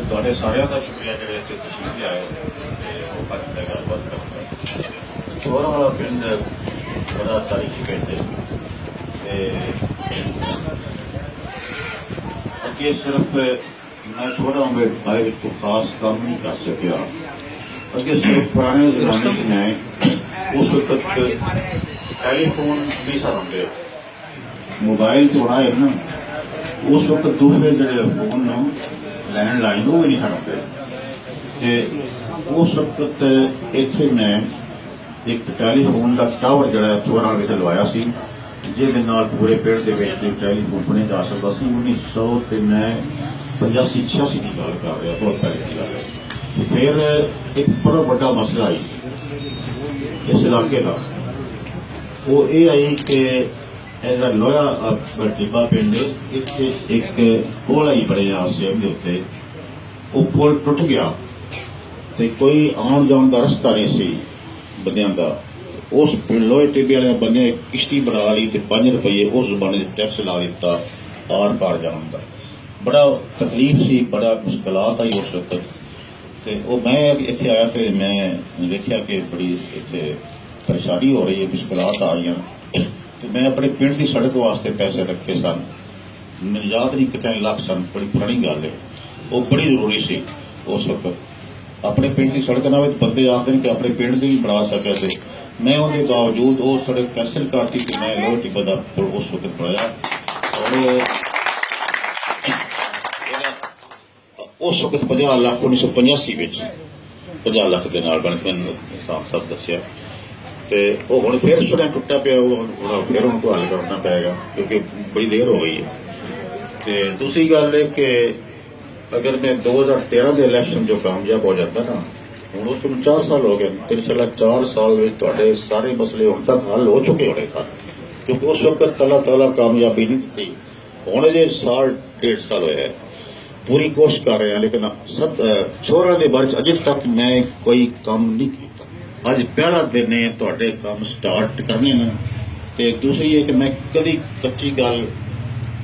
ਤੁਹਾਡੇ ਸਾਰਿਆਂ ਦਾ ਸ਼ੁਕਰੀਆ ਜਿਹੜੇ ਇੱਥੇ ਤਸ਼ਰੀਫ ਲਿਆਏ ਤੇ ਉਹ ਬਾਰੇ ਮੈਂ ਗੱਲਬਾਤ ਕਰਾਂਗਾ। ਚੋਰਾਂ ਵਾਲਾ ਪਿੰਡ ਬੜਾ ਤਾਰੀਖੀ ਪਿੰਡ ਹੈ ਤੇ ਅੱਗੇ ਸਿਰਫ ਮੈਂ ਥੋੜਾ ਮੇਰੇ ਵਿੱਚ ਕੋਈ ਖਾਸ ਕੰਮ ਨਹੀਂ ਕਰ ਸਕਿਆ। ਅੱਗੇ ਸਿਰਫ ਪੁਰਾਣੇ ਜ਼ਮਾਨੇ 'ਚ ਮੈਂ ਉਸ ਵਕਤ ਟੈਲੀਫੋਨ ਨਹੀਂ ਸਨ ਹੁੰਦੇ, ਮੋਬਾਈਲ ਤੋਂ ਆਏ ਨਾ ਉਸ ਵਕਤ ਦੂਸਰੇ ਜਿਹੜੇ ਫੋਨ ਨੂੰ ਲੈਂਡ ਲਾਈਨ ਉਹ ਵੀ ਨਹੀਂ ਸਨ ਹੁੰਦੇ ਤੇ ਉਸ ਵਕਤ ਇੱਥੇ ਮੈਂ ਇੱਕ ਟੈਲੀਫੋਨ ਦਾ ਟਾਵਰ ਜਿਹੜਾ ਚੋਰਾਂ ਵਿੱਚ ਲਵਾਇਆ ਸੀ, ਜਿਹਦੇ ਨਾਲ ਪੂਰੇ ਪਿੰਡ ਦੇ ਵਿੱਚ ਟੈਲੀਫੋਨ ਸੁਣਿਆ ਜਾ ਸਕਦਾ ਸੀ। 1900 ਤੇ ਮੈਂ 85-86 ਦੀ ਗੱਲ ਕਰ ਰਿਹਾ, ਬਹੁਤ ਪਹਿਲੇ ਦੀ ਗੱਲ ਹੈ। ਫਿਰ ਇੱਕ ਬੜਾ ਵੱਡਾ ਮਸਲਾ ਆਈ ਇਸ ਇਲਾਕੇ ਦਾ, ਉਹ ਇਹ ਆਈ ਕਿ ਇਹਦਾ ਲੋਹਾ ਟਿੱਬਾ ਪਿੰਡ ਇੱਥੇ ਇੱਕ ਪੁਲ ਹੀ ਬਣਿਆ ਸੇਮ ਦੇ ਉੱਤੇ, ਉਹ ਪੁਲ ਟੁੱਟ ਗਿਆ ਤੇ ਕੋਈ ਆਉਣ ਜਾਣ ਦਾ ਰਸਤਾ ਨਹੀਂ ਸੀ ਬੰਦਿਆਂ ਦਾ। ਉਸ ਲੋਹੇ ਟਿੱਬੇ ਵਾਲੇ ਬੰਦੇ ਕਿਸ਼ਤੀ ਬਣਾ ਲਈ ਤੇ 5 ਰੁਪਏ ਉਸ ਜ਼ਮਾਨੇ ਦੇ ਟੈਕਸ ਲਾ ਦਿੱਤਾ ਆਰ ਪਾਰ ਜਾਣ ਦਾ। ਬੜਾ ਤਕਲੀਫ ਸੀ, ਬੜਾ ਮੁਸ਼ਕਲਾਤ ਆਈ ਉਸ ਵਕਤ। ਤੇ ਉਹ ਮੈਂ ਇੱਥੇ ਆਇਆ ਤੇ ਮੈਂ ਵੇਖਿਆ ਕਿ ਬੜੀ ਇੱਥੇ ਪਰੇਸ਼ਾਨੀ ਹੋ ਰਹੀ ਹੈ, ਮੁਸ਼ਕਲਾਤ ਆ ਰਹੀਆਂ ਤੇ ਮੈਂ ਆਪਣੇ ਪਿੰਡ ਦੀ ਸੜਕ ਵਾਸਤੇ ਪੈਸੇ ਰੱਖੇ ਸਨ, ਮੈਨੂੰ ਯਾਦ ਨਹੀਂ ਕਿੰਨੇ ਲੱਖ ਸਨ, ਬੜੀ ਪੁਰਾਣੀ ਗੱਲ ਹੈ। ਉਹ ਬੜੀ ਜ਼ਰੂਰੀ ਸੀ ਉਸ ਵਕਤ। ਆਪਣੇ ਪਿੰਡ ਦੀ ਸੜਕ ਨਾਲ ਬੰਦੇ ਆਖਦੇ ਨੇ ਕਿ ਆਪਣੇ ਪਿੰਡ ਦੀ ਵੀ ਬਣਾ ਸਕਿਆ ਤੇ ਮੈਂ ਉਹਦੇ ਬਾਵਜੂਦ ਉਹ ਸੜਕ ਕੈਂਸਲ ਕਰਤੀ ਕਿ ਮੈਂ ਲੋਹੇ ਟਿੱਬੇ ਦਾ ਪੁਲ ਉਸ ਵਕਤ ਬਣਾਇਆ। ਔਰ ਉਸ ਵਕਤ 50 ਲੱਖ 1985 ਵਿੱਚ 50 ਲੱਖ ਦੇ ਨਾਲ ਬਣ ਕੇ ਸਾਫ ਸਾਫ ਦੱਸਿਆ ਤੇ ਉਹ ਹੁਣ ਫਿਰ ਸੁਣਿਆ ਟੁੱਟਾ ਪਿਆ, ਉਹ ਫਿਰ ਹੁਣ ਹੱਲ ਕਰਨਾ ਪਏਗਾ ਕਿਉਂਕਿ ਬੜੀ ਦੇਰ ਹੋ ਗਈ ਹੈ। ਤੇ ਦੂਸਰੀ ਗੱਲ ਇਹ ਕਿ ਅਗਰ ਮੈਂ 2013 ਦੇ ਇਲੈਕਸ਼ਨ ਜੋ ਕਾਮਯਾਬ ਹੋ ਜਾਂਦਾ ਨਾ, ਹੁਣ ਉਸ ਨੂੰ 4 ਸਾਲ ਹੋ ਗਏ, 4 ਸਾਲ ਵਿੱਚ ਤੁਹਾਡੇ ਸਾਰੇ ਮਸਲੇ ਹੁਣ ਤੱਕ ਹੱਲ ਹੋ ਚੁੱਕੇ ਹੋਣੇ ਸਨ ਕਿਉਂਕਿ ਉਸ ਵਕਤ ਅੱਲਾਹ ਤਾਲਾ ਕਾਮਯਾਬੀ ਨਹੀਂ ਦਿੱਤੀ। ਹੁਣ ਜੇ ਸਾਲ 1.5 ਸਾਲ ਹੋਇਆ, ਪੂਰੀ ਕੋਸ਼ਿਸ਼ ਕਰ ਰਹੇ ਹਾਂ ਲੇਕਿਨ ਚੋਰਾਂ ਦੇ ਬਾਰੇ ਅਜੇ ਤੱਕ ਮੈਂ ਕੋਈ ਕੰਮ ਨਹੀਂ ਕੀਤਾ। ਅੱਜ ਪਹਿਲਾ ਦਿਨ ਹੈ ਤੁਹਾਡੇ ਕੰਮ ਸਟਾਰਟ ਕਰਨੇ ਨੇ। ਤੇ ਦੂਸਰੀ ਇਹ ਕਿ ਮੈਂ ਕਦੀ ਕੱਚੀ ਗੱਲ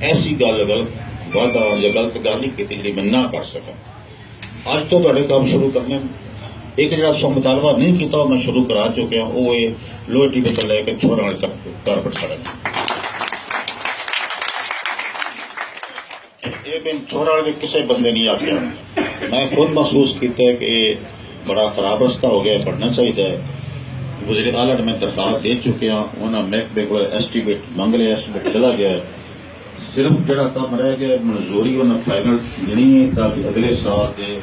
ਐਸੀ ਗੱਲ ਵਾਦਾ ਜਾਂ ਗਲਤ ਗੱਲ ਨਹੀਂ ਕੀਤੀ ਜਿਹੜੀ ਮੈਂ ਨਾ ਕਰ ਸਕਾਂ। ਅੱਜ ਤੋਂ ਤੁਹਾਡੇ ਕੰਮ ਸ਼ੁਰੂ ਕਰਨੇ। ਇੱਕ ਜਿਹੜਾ ਸੋ ਮੁਤਾਲਬਾ ਨਹੀਂ ਕੀਤਾ ਉਹ ਮੈਂ ਸ਼ੁਰੂ ਕਰਾ ਚੁੱਕਿਆ, ਉਹ ਇਹ ਲੋਹੇ ਟਿੱਬੇ ਤੋਂ ਲੈ ਕੇ ਚੋਰਾਂ ਵਾਲੇ ਤੱਕ ਕਾਰਪੇਟ ਸੜਕ। ਇਹ ਮੈਂ ਚੋਰਾਂ ਵਾਲੇ ਕਿਸੇ ਬੰਦੇ ਨਹੀਂ ਆਖਿਆ, ਮੈਂ ਖੁਦ ਮਹਿਸੂਸ ਕੀਤਾ ਕਿ ਇਹ ਬੜਾ ਖਰਾਬ ਰਸਤਾ ਹੋ ਗਿਆ, ਪੜਨਾ ਚਾਹੀਦਾ ਹੈ। ਗੁਜ਼ਰੇ ਆਲਾ ਮੈਂ ਦਰਖਾਸਤ ਦੇ ਚੁੱਕਿਆ, ਉਹਨਾਂ ਮਹਿਕਮੇ ਕੋਲ ਐਸਟੀਮੇਟ ਮੰਗ ਲਿਆ, ਐਸਟੀਮੇਟ ਚਲਾ ਗਿਆ। ਸਿਰਫ ਜਿਹੜਾ ਕੰਮ ਰਹਿ ਗਿਆ ਮਨਜ਼ੂਰੀ ਉਹਨਾਂ ਫਾਈਨਲ ਦੇਣੀ ਹੈ ਤਾਂ ਕਿ ਅਗਲੇ ਸਾਲ ਦੇ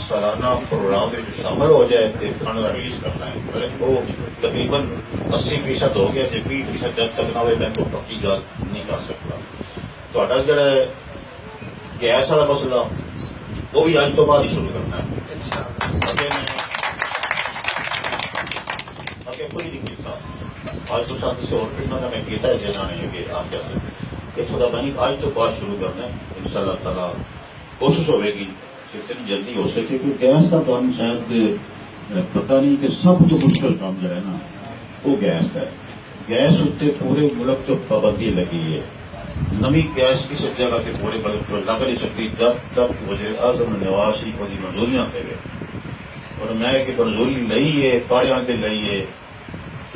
ਸਾਲਾਨਾ ਪ੍ਰੋਗਰਾਮ ਦੇ ਵਿੱਚ ਸ਼ਾਮਲ ਹੋ ਜਾਏ ਤੇ ਫੰਡ ਰਿਲੀਜ਼ ਕਰਨਾ ਹੈ। ਉਹ ਤਕਰੀਬਨ 80% ਹੋ ਗਿਆ, ਜੇ 20% ਜਦ ਤੱਕ ਨਾ ਹੋਵੇ ਮੈਂ ਕੋਈ ਪੱਕੀ ਗੱਲ ਨਹੀਂ ਕਰ ਸਕਦਾ। ਤੁਹਾਡਾ ਜਿਹੜਾ ਗੈਸ ਵਾਲਾ ਮਸਲਾ ਉਹ ਵੀ ਅੱਜ ਤੋਂ ਬਾਅਦ ਹੀ ਸ਼ੁਰੂ ਕਰਨਾ ਹੈ। ਅੱਗੇ ਕੋਈ ਨਹੀਂ ਕੀਤਾ, ਅੱਜ ਤੋਂ ਸਾਥ ਕਿਸੇ ਹੋਰ ਪਿੰਡਾਂ ਦਾ ਮੈਂ ਕੀਤਾ ਜਿਹਨਾਂ ਨੇ ਅੱਗੇ ਆਖਿਆ ਸੀ ਇੱਥੋਂ ਦਾ ਮੈਂ ਅੱਜ ਤੋਂ ਬਾਅਦ ਸ਼ੁਰੂ ਕਰਨਾ ਹੈ। ਇਨਸ਼ਾਅੱਲਾਹ ਤਾਲਾ ਕੋਸ਼ਿਸ਼ ਹੋਵੇਗੀ ਕਿ ਜਿੰਨੀ ਜਲਦੀ ਹੋ ਸਕੇ ਕਿਉਂਕਿ ਗੈਸ ਦਾ ਤੁਹਾਨੂੰ ਸ਼ਾਇਦ ਪਤਾ ਨਹੀਂ ਕਿ ਸਭ ਤੋਂ ਮੁਸ਼ਕਲ ਕੰਮ ਜਿਹੜਾ ਹੈ ਨਾ ਉਹ ਗੈਸ ਦਾ ਹੈ। ਗੈਸ ਉੱਤੇ ਪੂਰੇ ਮੁਲਕ ਤੋਂ ਪਾਬੰਦੀ ਲੱਗੀ ਹੈ। ਨਵੀਂ ਗੈਸ ਕਿਸੇ ਜਗ੍ਹਾ ਤੇ ਪੂਰੇ ਮੁਲਕ ਤੋਂ ਲੱਗ ਨਹੀਂ ਸਕਦੀ ਜਦ ਤੱਕ ਵਜ਼ੀਰ ਆਜ਼ਮ ਨਵਾਜ਼ ਸ਼ਰੀਫ ਦੀ ਮਨਜ਼ੂਰੀ ਨਾ ਦੇਵੇ। ਔਰ ਮੈਂ ਕਿ ਮਨਜ਼ੂਰੀ ਲਈ ਹੈ, ਪਾੜਿਆਂ ਤੇ ਲਈ ਹੈ,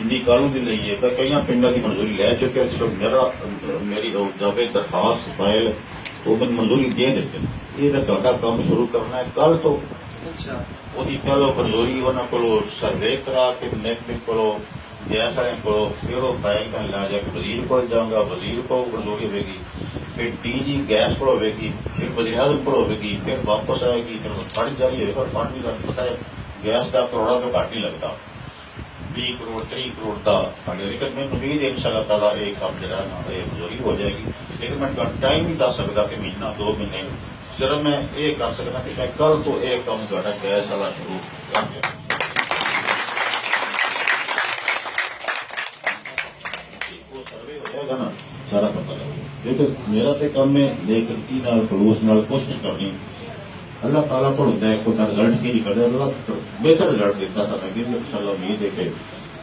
ਇੰਨੀ ਕਾਨੂੰਨ ਦੀ ਲਈ ਹੈ, ਪਰ ਕਈਆਂ ਪਿੰਡਾਂ ਦੀ ਮਨਜ਼ੂਰੀ ਲੈ ਚੁੱਕੇ। ਸਿਰਫ ਮੇਰੀ ਜਾਵੇ ਦਰਖਾਸਤ ਫਾਈਲ ਉਹ ਮੈਨੂੰ ਮਨਜ਼ੂਰੀ ਦੇ ਦਿੱਤੇ। ਇਹ ਤਾਂ ਤੁਹਾਡਾ ਕੰਮ ਸ਼ੁਰੂ ਕਰਨਾ ਹੈ ਕੱਲ੍ਹ ਤੋਂ। ਉਹਦੀ ਪਹਿਲੋਂ ਮਨਜ਼ੂਰੀ ਉਹਨਾਂ ਕੋਲੋਂ ਸਰਵੇ ਕਰਾ ਕੇ ਮਹਿਕਮੇ ਕੋਲੋਂ ਗੈਸ ਵਾਲਿਆਂ ਕੋਲੋਂ ਫਿਰ ਉਹ ਫਾਈਲ ਕਰਨ ਲਾ ਜਾ ਕੇ ਵਜ਼ੀਰ ਕੋਲ ਜਾਊਂਗਾ, ਵਜ਼ੀਰ ਕੋਲ ਮਨਜ਼ੂਰੀ ਹੋਵੇਗੀ, ਫਿਰ DG ਗੈਸ ਕੋਲ ਹੋਵੇਗੀ, ਫਿਰ ਵਜ਼ੀਰ ਆਜ਼ਮ ਕੋਲ ਹੋਵੇਗੀ, ਫਿਰ ਵਾਪਸ ਆਏਗੀ, ਫਿਰ ਫੰਡ ਜਾਰੀ ਹੋਏਗਾ। ਫੰਡ ਵੀ ਤੁਹਾਨੂੰ ਪਤਾ ਹੈ ਗੈਸ ਦਾ ਕਰੋੜਾਂ ਤੋਂ ਘੱਟ ਹੀ ਲੱਗਦਾ, 20 ਕਰੋੜ 30 ਕਰੋੜ ਦਾ ਫੰਡ। ਲੇਕਿਨ ਮੈਨੂੰ ਉਮੀਦ ਹੈ ਇਨਸ਼ਾਅੱਲਾਹ ਤਾਲਾ ਇਹ ਕੰਮ ਜਿਹੜਾ ਨਾ ਇਹ ਮਨਜ਼ੂਰੀ ਹੋ ਜਾਏਗੀ। ਲੇਕਿਨ ਮੈਂ ਤੁਹਾਨੂੰ ਟਾਈਮ ਨਹੀਂ ਦੱਸ ਸਕਦਾ ਕਿ ਮਹੀਨਾ 2 ਮਹੀਨੇ, ਸਿਰਫ ਮੈਂ ਇਹ ਕਰ ਸਕਦਾ ਕਿ ਮੈਂ ਕੱਲ੍ਹ ਤੋਂ ਇਹ ਕੰਮ ਤੁਹਾਡਾ ਗੈਸ ਵਾਲਾ ਸ਼ੁਰੂ ਕਰ ਦਿਆਂ। ਉਹ ਸਰਵੇ ਹੋ ਜਾਏਗਾ ਨਾ ਸਾਰਾ ਪਤਾ ਲੱਗੇਗਾ। ਲੇਕਿਨ ਮੇਰਾ ਤੇ ਕੰਮ ਹੈ ਲੇਕਿਨ ਨਾਲ ਖਲੂਸ ਨਾਲ ਕੋਸ਼ਿਸ਼ ਕਰਨੀ। اللہ تعالیٰ کو ہوتا ہے کوئی رزلٹ کی نہیں کرتا، اللہ بہتر رزلٹ دیتا تھا۔ میں ان شاء اللہ امید ہے کہ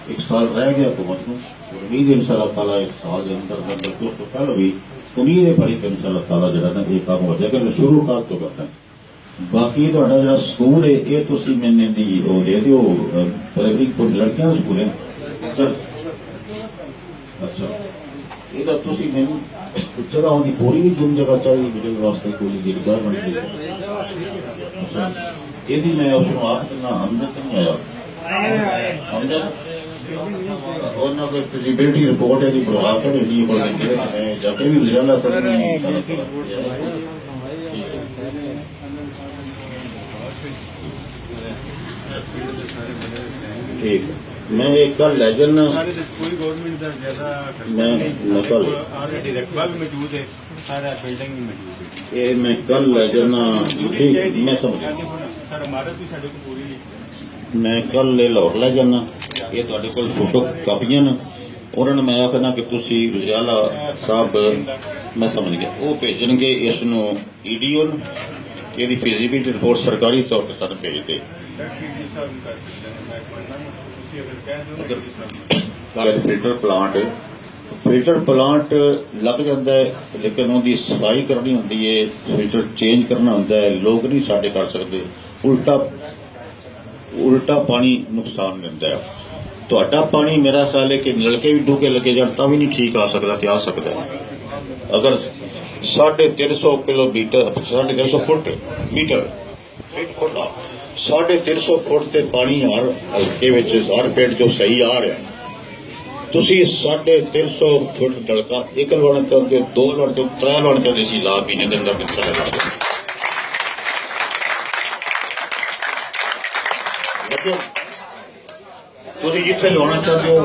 1 سال رہ گیا حکومت کو، امید ہے ان شاء اللہ تعالیٰ 1 سال کے اندر اس کو پہلے بھی امید ہے بڑی کہ ان شاء اللہ تعالیٰ جو ہے نا یہ کام ہو جائے گا۔ میں شروع کار تو کرتا ہے ਬਾਕੀ ਤੁਹਾਡਾ ਜਿਹੜਾ ਸਕੂਲ ਹੈ ਇਹ ਤੁਸੀਂ ਮੈਨੂੰ ਦੀ ਉਹ ਦੇ ਦਿਓ ਪ੍ਰਾਇਮਰੀ ਕੋਲ ਲੜਕਿਆਂ ਦਾ ਸਕੂਲ ਹੈ ਅੱਛਾ ਇਹ ਤਾਂ ਤੁਸੀਂ ਮੈਨੂੰ ਜਗ੍ਹਾ ਉਹਦੀ ਪੂਰੀ ਵੀ ਗੁੰਮ ਜਗ੍ਹਾ ਚਾਹੀਦੀ ਮੇਰੇ ਵਾਸਤੇ ਕੋਈ ਗਿਰਦਾਰ ਬਣ ਗਈ ਇਹਦੀ ਮੈਂ ਉਸ ਨੂੰ ਆਪ ਕਰਨਾ ਹਮਦਰਦ ਨਹੀਂ ਆਇਆ ਹਮਦਰਦ ਉਹਨਾਂ ਕੋਲ ਫਿਜ਼ੀਬਿਲਿਟੀ ਰਿਪੋਰਟ ਹੈ ਦੀ ਬਣਾ ਕੇ ਭੇਜੀ ਕੋਲ ਮੈਂ ਜਾ ਕੇ ਵੀ ਲੈ ਲਾ ਸਕਦਾ ठीक मैं एक कल ले जाना कोई गवर्नमेंट का ज्यादा मैं कल ऑलरेडी रकबा भी मौजूद है सारा बिल्डिंग भी मौजूद है ये मैं कल ले जाना ठीक मैं समझ सर इमारत भी साढ़े को पूरी मैं कल लाहौर ले जाना ये ਤੁਹਾਡੇ ਕੋਲ ਫੋਟੋ ਕਾਪੀਆਂ ਨੇ ਉਹਨਾਂ ਨੂੰ ਮੈਂ ਆਖਣਾ ਕਿ ਤੁਸੀਂ ਵਜ਼ੀਰਾਲਾ ਸਾਹਿਬ ਮੈਂ ਸਮਝ ਗਿਆ ਉਹ ਭੇਜਣਗੇ ਇਸ ਨੂੰ ਈਡੀਓ ਨੂੰ ਇਹਦੀ ਫਿਜ਼ੀਬਿਲਿਟੀ ਰਿਪੋਰਟ ਸਰਕਾਰੀ ਤੌਰ ਤੇ ਸਾਨੂੰ ਭੇਜ ਦੇ ਫਿਲਟਰ ਪਲਾਂਟ ਲੱਗ ਜਾਂਦਾ ਹੈ ਲੇਕਿਨ ਉਹਦੀ ਸਫਾਈ ਕਰਨੀ ਹੁੰਦੀ ਹੈ ਫਿਲਟਰ ਚੇਂਜ ਕਰਨਾ ਹੁੰਦਾ ਹੈ ਲੋਕ ਨਹੀਂ ਸਾਡੇ ਕਰ ਸਕਦੇ ਉਲਟਾ ਪਾਣੀ ਨੁਕਸਾਨ ਦਿੰਦਾ ਹੈ ਤੁਹਾਡਾ ਪਾਣੀ ਮੇਰਾ ਖਿਆਲ ਹੈ ਕਿ ਨਲਕੇ ਵੀ ਡੂੰਘੇ ਲੱਗੇ ਜਾਣ ਤਾਂ ਵੀ ਨਹੀਂ ਠੀਕ ਆ ਸਕਦਾ ਕਿ ਆ ਸਕਦਾ ਅਗਰ 350 ਕਿਲੋਮੀਟਰ 350 ਫੁੱਟ ਮੀਟਰ 350 ਫੁੱਟ ਤੇ ਪਾਣੀ ਹਰ ਹਲਕੇ ਵਿੱਚ ਹਰ ਪਿੰਡ ਚੋਂ ਸਹੀ ਆ ਰਿਹਾ ਤੁਸੀਂ 350 ਫੁੱਟ ਨਲਕਾ ਇੱਕ ਲਵਾਉਣਾ ਚਾਹੁੰਦੇ ਹੋ 2 ਲਵਾਉਣਾ ਚਾਹੁੰਦੇ 3 ਲਵਾਉਣਾ ਚਾਹੁੰਦੇ ਸੀ ਲਾ ਮਹੀਨੇ ਦੇ ਅੰਦਰ ਕਿਸ ਤਰ੍ਹਾਂ ਲਾ ਤੁਸੀਂ ਜਿੱਥੇ ਲਵਾਉਣਾ ਚਾਹੁੰਦੇ ਹੋ